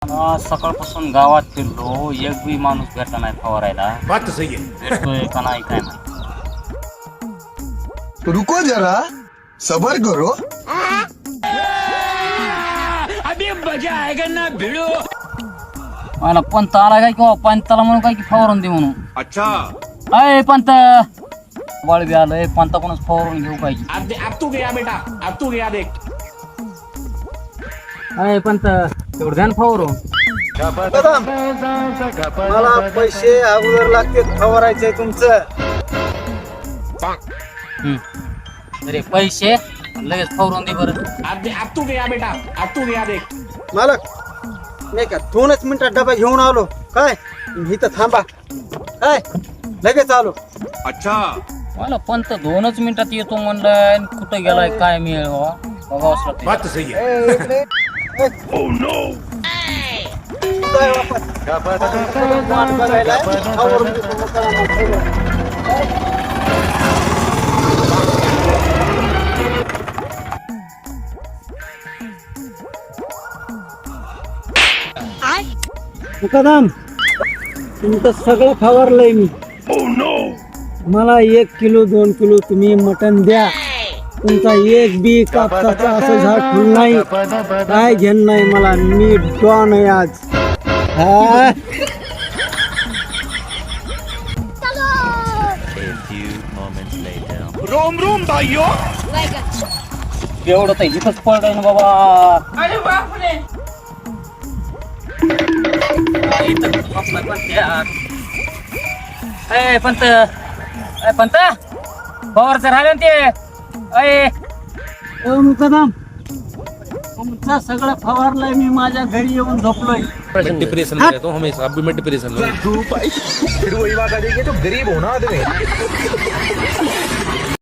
सकाळपासून गावात फिरलो, एक बी माणूस भेटला नाही फवारायला. बात तो सही है. भेटतोय का नाही काय माहिती. रुको जरा सबर करो. अभी मजा आएगा ना भिड़ो. मला पंत आला काय किंवा पंताला म्हणून काय की फवारून दे म्हणून. अच्छा. अय पंत बी आलंय, पंताकडूनच फवारून घेऊ पाहिजे. अब तू गया बेटा, अब तू गया देख. अय पंत तेवढं ध्यान फवारून. मला पैसे अगोदर लागते फवारायचे तुमचं. अरे पैसे लगेच फवारून दे बरं. अब तू गया बेटा, अब तू गया देख. मालक नाही का 2च मिनिटात डबा घेऊन आलो. काय इथं थांबा, काय लगेच आलो. अच्छा. मला पंत 2च मिनिटात येतो म्हणलं, कुठं गेलाय काय मिळेल बघावंच लागतं. बात तो सही है. Oh no. बघायला फवारून देतो, मग करा मग सगळं. मुकादम तुमचं सगळं फवारलंय मी. मला 1 किलो 2 किलो तुम्ही मटण द्या. तुमचा एक बी कापसाचा असं झाड फुल नाही, काय घेण नाही मला. मी डॉन आहे आज. हा रोम रोम भाइयों. एवढं तर इथंच पडलंय ना बाबा. अरे बापरे. इथं आपलं पंत. अय पंत, अय पंत फवारचं राहिलं ना ते. अय मुकादम तुमचं सगळं फवारलंय मी, माझ्या घरी येऊन झोपलोय. मैं डिप्रेशन में रहता हूँ हमेशा. अभी मैं डिप्रेशन में हूँ. फिर वही बात आ जाएगी, तो गरीब होना आदमी.